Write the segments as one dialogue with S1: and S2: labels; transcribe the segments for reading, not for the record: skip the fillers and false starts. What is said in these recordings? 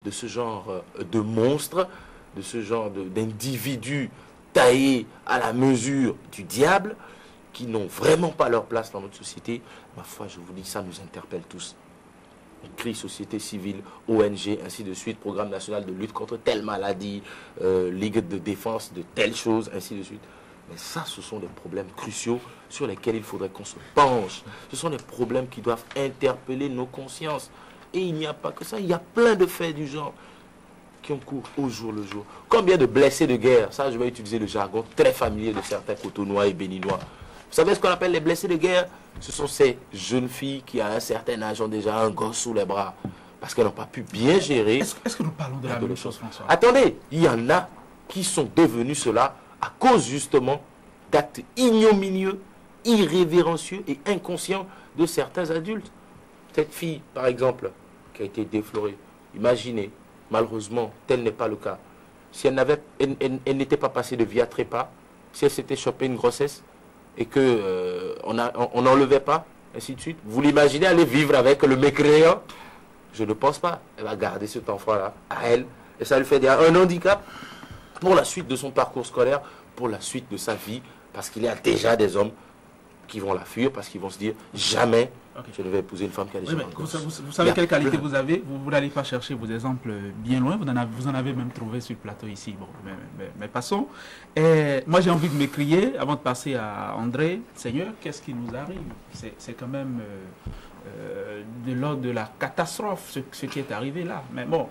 S1: de ce genre de monstres, de ce genre d'individus taillés à la mesure du diable, qui n'ont vraiment pas leur place dans notre société. Ma foi, je vous dis, ça nous interpelle tous. On crie société civile, ONG, ainsi de suite, programme national de lutte contre telle maladie, ligue de défense de telle chose, ainsi de suite. Mais ça, ce sont des problèmes cruciaux sur lesquels il faudrait qu'on se penche. Ce sont des problèmes qui doivent interpeller nos consciences. Et il n'y a pas que ça, il y a plein de faits du genre qui ont cours au jour le jour. Combien de blessés de guerre, ça je vais utiliser le jargon très familier de certains Cotonois et Béninois. Vous savez ce qu'on appelle les blessés de guerre? Ce sont ces jeunes filles qui à un certain âge ont déjà un gosse sous les bras parce qu'elles n'ont pas pu bien gérer.
S2: Est-ce que nous parlons de la même chose, François?
S1: Attendez, il y en a qui sont devenus cela à cause justement d'actes ignominieux, irrévérencieux et inconscients de certains adultes. Cette fille, par exemple, qui a été déflorée, imaginez, malheureusement, tel n'est pas le cas. Si elle n'était pas passée de via trépas, si elle s'était chopée une grossesse et qu'on n'enlevait pas, ainsi de suite, vous l'imaginez aller vivre avec le mécréant? Je ne pense pas. Elle va garder cet enfant-là à elle et ça lui fait un handicap pour la suite de son parcours scolaire, pour la suite de sa vie, parce qu'il y a déjà des hommes qui vont la fuir, parce qu'ils vont se dire jamais je ne vais épouser une femme qui a déjà un gosse.
S2: Vous savez quelle qualité vous avez? Vous n'allez pas chercher vos exemples bien loin, vous en avez même trouvé sur le plateau ici. Bon, mais passons. Et moi j'ai envie de m'écrier, avant de passer à André, Seigneur, qu'est-ce qui nous arrive? C'est quand même de l'ordre de la catastrophe ce qui est arrivé là. Mais bon,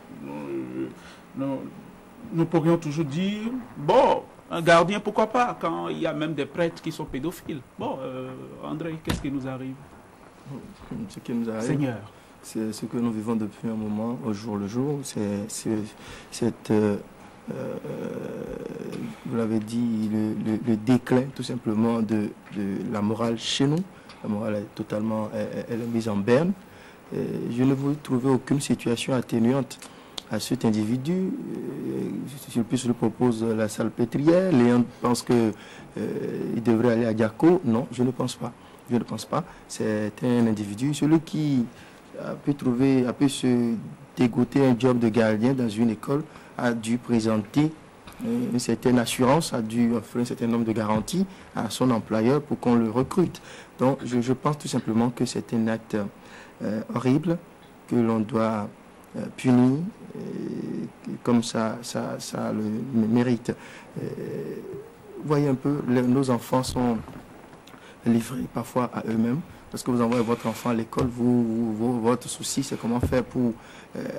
S2: nous pourrions toujours dire, bon, un gardien, pourquoi pas, quand il y a même des prêtres qui sont pédophiles. Bon, André, qu'est-ce qui nous arrive?
S3: Ce qui nous arrive,
S2: Seigneur,
S3: c'est ce que nous vivons depuis un moment, au jour le jour. C'est cette, vous l'avez dit, le déclin tout simplement de la morale chez nous. La morale est totalement elle est mise en berne. Je ne veux trouver aucune situation atténuante à cet individu. Si plus je lui propose la salpêtrière, Léon pense qu'il devrait aller à Diaco. Non, je ne pense pas. Je ne pense pas. C'est un individu, celui qui a pu se dégoter un job de gardien dans une école, a dû présenter une certaine assurance, a dû offrir un certain nombre de garanties à son employeur pour qu'on le recrute. Donc je pense tout simplement que c'est un acte horrible que l'on doit punir comme ça le mérite. Voyez un peu, nos enfants sont livrés parfois à eux-mêmes, parce que vous envoyez votre enfant à l'école, votre souci c'est comment faire pour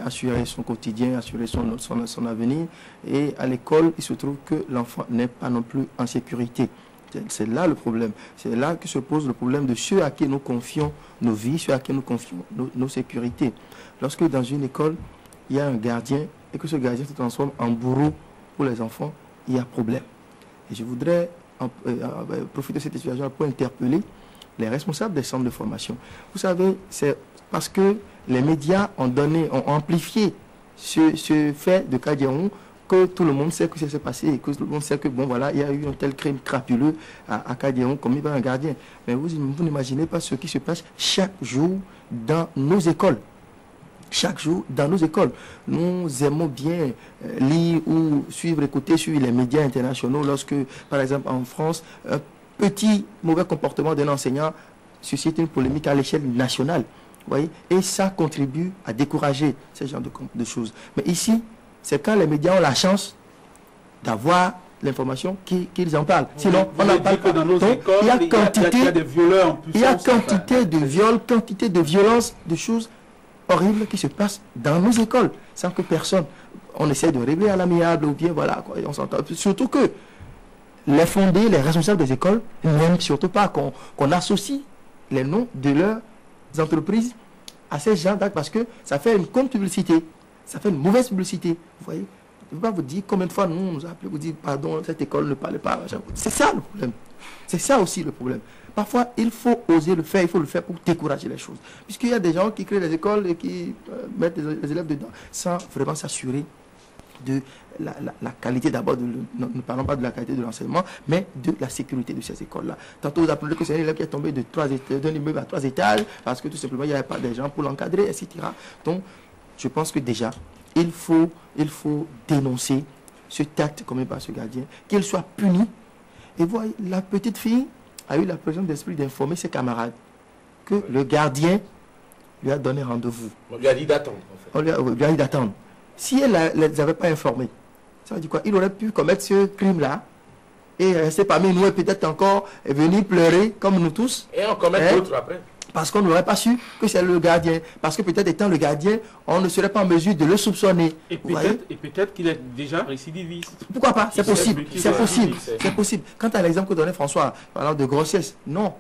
S3: assurer son quotidien, assurer son avenir, et à l'école il se trouve que l'enfant n'est pas non plus en sécurité. C'est là le problème, c'est là que se pose le problème de ceux à qui nous confions nos vies, ceux à qui nous confions nos sécurités. Lorsque dans une école il y a un gardien et que ce gardien se transforme en bourreau pour les enfants, il y a problème. Et je voudrais profiter de cette situation pour interpeller les responsables des centres de formation. Vous savez, c'est parce que les médias ont amplifié ce fait de Kadiaron que tout le monde sait que ça s'est passé et que tout le monde sait que, bon, voilà, il y a eu un tel crime crapuleux à Kadiaron commis par un gardien. Mais vous n'imaginez pas ce qui se passe chaque jour dans nos écoles. Chaque jour dans nos écoles. Nous aimons bien lire ou suivre, écouter sur les médias internationaux lorsque, par exemple, en France, un petit mauvais comportement d'un enseignant suscite une polémique à l'échelle nationale. Vous voyez? Et ça contribue à décourager ce genre de choses. Mais ici, c'est quand les médias ont la chance d'avoir l'information qu'ils en parlent. Sinon, on n'en parle pas. Donc, il y a quantité de viols, quantité de violences, de choses horrible qui se passe dans nos écoles, sans que personne, on essaie de régler à l'amiable ou bien voilà, quoi, on s'entend. Surtout que les fondés, les responsables des écoles n'aiment surtout pas qu'on associe les noms de leurs entreprises à ces gens d'actes parce que ça fait une contre-publicité, ça fait une mauvaise publicité. Vous voyez, je ne vais pas vous dire combien de fois nous appelons, vous dire pardon, cette école ne parle pas. C'est ça le problème. C'est ça aussi le problème. Parfois, il faut oser le faire, il faut le faire pour décourager les choses. Puisqu'il y a des gens qui créent des écoles et qui mettent les élèves dedans sans vraiment s'assurer de la qualité d'abord, ne parlons pas de la qualité de l'enseignement, mais de la sécurité de ces écoles-là. Tantôt, vous apprenez que c'est un élève qui est tombé d'un immeuble à 3 étages parce que tout simplement, il n'y avait pas des gens pour l'encadrer, etc. Donc, je pense que déjà, il faut dénoncer ce acte commis par ce gardien, qu'il soit puni. Et voyez, la petite fille a eu la présence d'esprit d'informer ses camarades que le gardien lui a donné rendez-vous.
S1: On lui a dit d'attendre, en fait.
S3: On lui a dit d'attendre. Si elle ne les avait pas informés, ça veut dire quoi? Il aurait pu commettre ce crime-là et rester parmi nous et peut-être encore venir pleurer comme nous tous.
S1: Et en commettre d'autres après.
S3: Parce qu'on n'aurait pas su que c'est le gardien. Parce que peut-être étant le gardien, on ne serait pas en mesure de le soupçonner.
S2: Et peut-être qu'il est déjà récidiviste.
S3: Pourquoi pas? C'est possible. C'est possible.
S1: C'est
S3: C'est possible. Quant à l'exemple que donnait François, parlant de grossesse, non.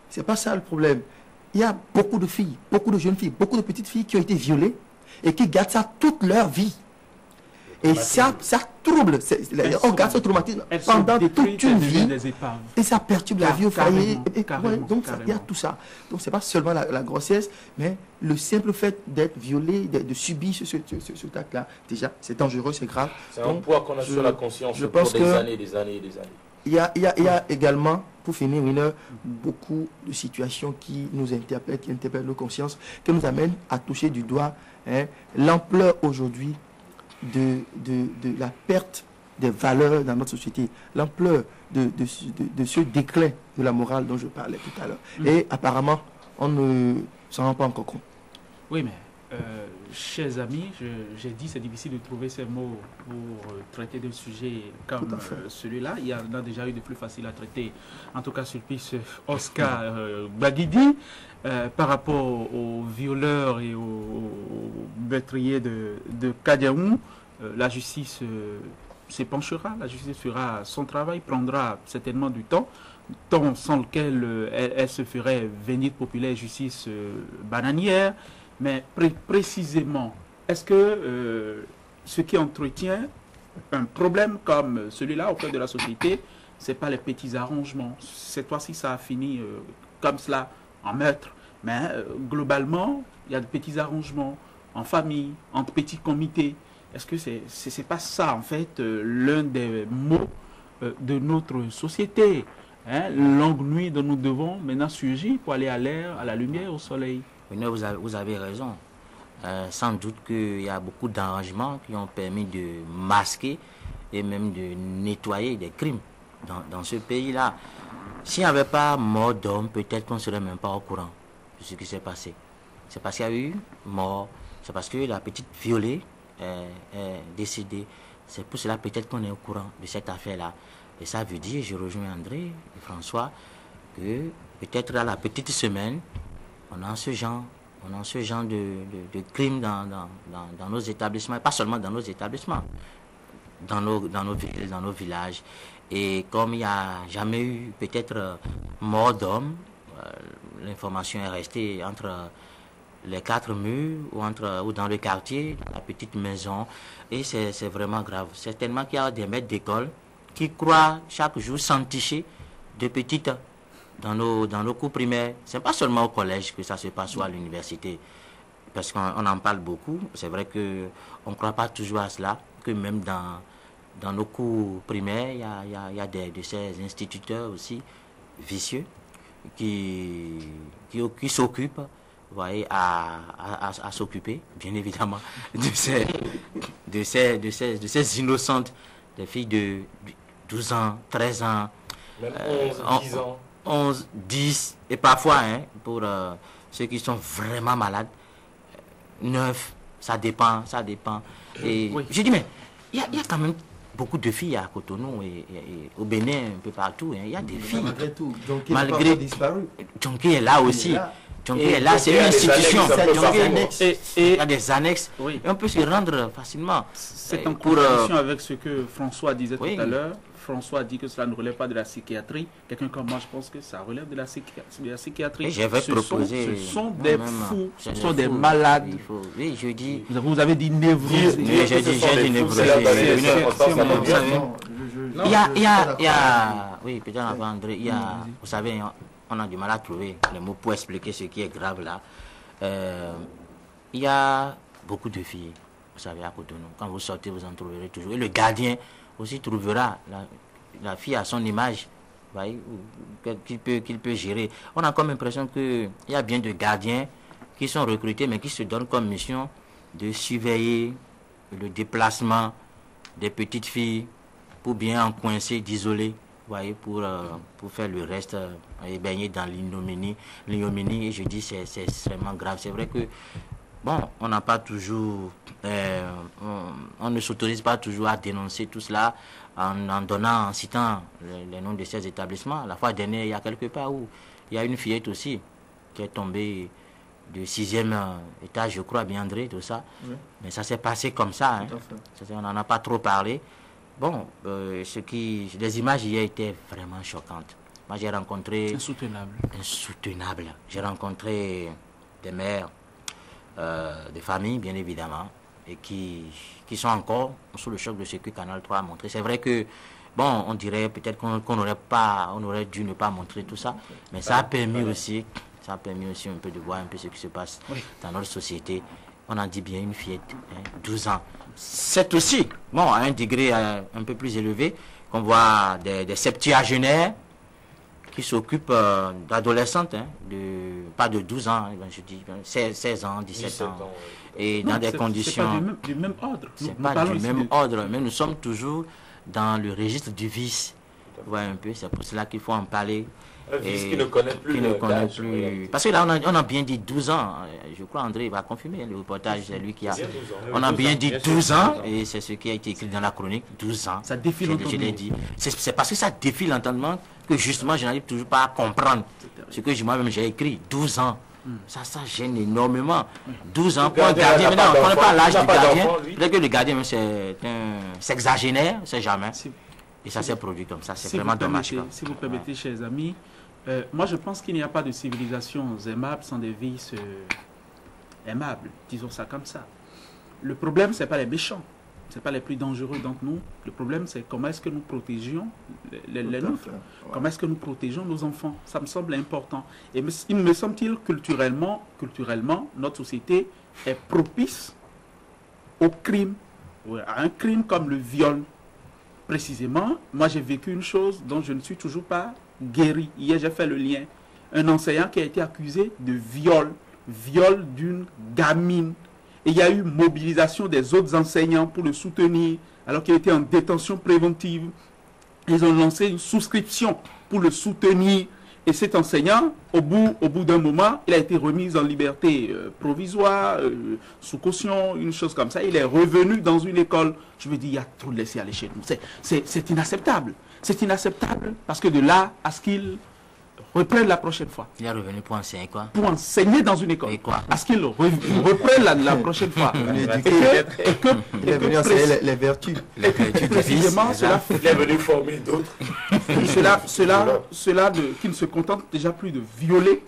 S3: C'est pas ça le problème. Il y a beaucoup de filles, beaucoup de jeunes filles, beaucoup de petites filles qui ont été violées et qui gardent ça toute leur vie. Et ça trouble. On garde ce traumatisme pendant toute une vie. Et ça perturbe la vie au foyer. Donc il y a tout ça. Donc c'est pas seulement la grossesse, mais le simple fait d'être violé, de subir ce acte-là, déjà, c'est dangereux, c'est grave.
S1: C'est un poids qu'on a sur la conscience
S3: je
S1: pour
S3: pense
S1: des
S3: que
S1: années, des années et des années.
S3: Il y a également, pour finir, Winner, beaucoup de situations qui nous interpellent, qui interpellent nos consciences, qui nous amènent à toucher du doigt l'ampleur aujourd'hui de la perte des valeurs dans notre société, l'ampleur de ce déclin de la morale dont je parlais tout à l'heure. Et apparemment, on ne s'en rend pas encore compte.
S2: Oui, mais chers amis, j'ai dit c'est difficile de trouver ces mots pour traiter d'un sujet comme celui-là. Il y en a déjà eu de plus faciles à traiter, en tout cas sur le piste Oscar Baguidi, par rapport aux violeurs et aux meurtriers de Kadiaou. La justice s'épanchera, la justice fera son travail, prendra certainement du temps sans lequel elle se ferait venir populaire justice bananière. Mais précisément, est-ce que ce qui entretient un problème comme celui-là au cœur de la société, ce n'est pas les petits arrangements? Cette fois-ci, ça a fini comme cela, en meurtre. Mais globalement, il y a de petits arrangements en famille, entre petits comités. Est-ce que c'est pas ça, en fait, l'un des maux de notre société, hein? Longue nuit dont nous devons maintenant surgir pour aller à l'air, à la lumière, au soleil.
S4: Vous avez raison. Sans doute qu'il y a beaucoup d'arrangements qui ont permis de masquer et même de nettoyer des crimes dans ce pays-là. S'il n'y avait pas mort d'homme, peut-être qu'on ne serait même pas au courant de ce qui s'est passé. C'est parce qu'il y a eu mort, c'est parce que la petite violée est décédée. C'est pour cela peut-être qu'on est au courant de cette affaire-là. Et ça veut dire, je rejoins André et François, que peut-être à la petite semaine, on a ce genre de crimes dans nos établissements, et pas seulement dans nos établissements, dans nos villes, dans nos villages. Et comme il n'y a jamais eu peut-être mort d'homme, l'information est restée entre les quatre murs ou dans le quartier, dans la petite maison, et c'est vraiment grave. Certainement qu'il y a des maîtres d'école qui croient chaque jour s'enticher de petites dans nos cours primaires. C'est pas seulement au collège que ça se passe ou à l'université, parce qu'on en parle beaucoup. C'est vrai que on ne croit pas toujours à cela, que même dans nos cours primaires, il y a de ces instituteurs aussi vicieux qui s'occupent, vous voyez, à s'occuper, bien évidemment, de ces innocentes, des filles de 12 ans, 13 ans,
S1: même 11, 10 ans.
S4: 11, 10, et parfois, pour ceux qui sont vraiment malades, 9, ça dépend. Et oui. Je dis, mais il y a quand même beaucoup de filles à Cotonou et au Bénin, un peu partout. Il y a des filles.
S3: Malgré tout,
S4: malgré
S3: disparu.
S4: Djonké est là aussi. Djonké est là, c'est une institution. Il y a des annexes.
S2: Oui.
S4: Et on peut se rendre facilement.
S2: C'est en corrélation avec ce que François disait tout à l'heure. François dit que cela ne relève pas de la psychiatrie. Quelqu'un comme moi, je pense que ça relève de la psychiatrie.
S4: Ce
S2: sont des fous, ce sont des malades.
S4: Oui, je dis.
S2: Vous avez dit névrose.
S4: J'ai dit névrose. Oui, peut-être avant André, vous savez, on a du mal à trouver les mots pour expliquer ce qui est grave là. Il y a beaucoup de filles, vous savez, à Cotonou. Quand vous sortez, vous en trouverez toujours. Et le gardien aussi trouvera la fille à son image, qu'il peut gérer. On a comme l'impression qu'il y a bien de gardiens qui sont recrutés, mais qui se donnent comme mission de surveiller le déplacement des petites filles pour bien en coincer, d'isoler, voyez, pour faire le reste et baigner dans l'ignominie. Et je dis c'est extrêmement grave. C'est vrai que bon, on n'a pas toujours, on ne s'autorise pas toujours à dénoncer tout cela en citant les noms de ces établissements. La fois dernière, il y a quelque part où il y a une fillette aussi qui est tombée du 6e étage, je crois, bien André, tout ça. Oui. Mais ça s'est passé comme ça. Hein. On n'en a pas trop parlé. Bon, les images hier étaient vraiment choquantes. Moi, j'ai rencontré... Insoutenable. J'ai rencontré des mères, des familles, bien évidemment, et qui sont encore sous le choc de ce que Canal 3 a montré. C'est vrai que, bon, on dirait peut-être qu'on aurait dû ne pas montrer tout ça, mais ça a permis aussi... Ça a permis aussi un peu de voir un peu ce qui se passe dans notre société. On en dit bien une fillette, 12 ans. C'est aussi, bon, à un degré un peu plus élevé, qu'on voit des septuagénaires qui s'occupent d'adolescentes, pas de 12 ans, je dis 16 ans, 17 ans. Et non, dans des conditions...
S2: C'est pas du même ordre.
S4: C'est pas du même ordre, mais nous sommes toujours dans le registre du vice. Vous voyez un peu, c'est pour cela qu'il faut en parler.
S1: Un vice qui ne connaît plus.
S4: Parce que là, on a bien dit 12 ans. Je crois André va confirmer le reportage. C'est lui qui a... On a bien dit 12 ans. Et c'est ce qui a été écrit dans la chronique. 12 ans.
S2: Ça défie l'entendement.
S4: Je l'ai dit. C'est parce que ça défie l'entendement que justement, je n'arrive toujours pas à comprendre ce que moi-même j'ai écrit. 12 ans. Ça gêne énormément. 12 ans pour un gardien. Maintenant, on ne connaît pas l'âge du gardien. Peut-être que le gardien, c'est un sexagénaire. C'est jamais. Et ça s'est produit comme ça. C'est vraiment dommage.
S2: Si vous permettez, chers amis, moi je pense qu'il n'y a pas de civilisation aimable sans des vices aimables. Disons ça comme ça. Le problème, ce n'est pas les méchants. Ce n'est pas les plus dangereux d'entre nous. Le problème, c'est comment est-ce que nous protégions les nôtres. Comment est-ce que nous protégeons nos enfants. Ça me semble important. Et il me semble-t-il culturellement, notre société est propice au crime. À un crime comme le viol. Précisément, moi j'ai vécu une chose dont je ne suis toujours pas guéri. Hier j'ai fait le lien. Un enseignant qui a été accusé de viol d'une gamine. Et il y a eu mobilisation des autres enseignants pour le soutenir alors qu'il était en détention préventive. Ils ont lancé une souscription pour le soutenir. Et cet enseignant, au bout d'un moment, il a été remis en liberté provisoire, sous caution, une chose comme ça. Il est revenu dans une école. Je me dis, il y a trop de laisser aller chez nous. C'est inacceptable. C'est inacceptable parce que de là à ce qu'il reprenne la prochaine fois.
S4: Il est revenu pour enseigner quoi?
S2: Pour enseigner dans une école.
S4: Et quoi?
S2: À ce qu'il reprenne la prochaine fois.
S3: Il est venu enseigner les vertus.
S4: Les vertus
S2: précisément, cela fait...
S1: Il est venu former d'autres.
S2: Cela qui ne se contente déjà plus de violer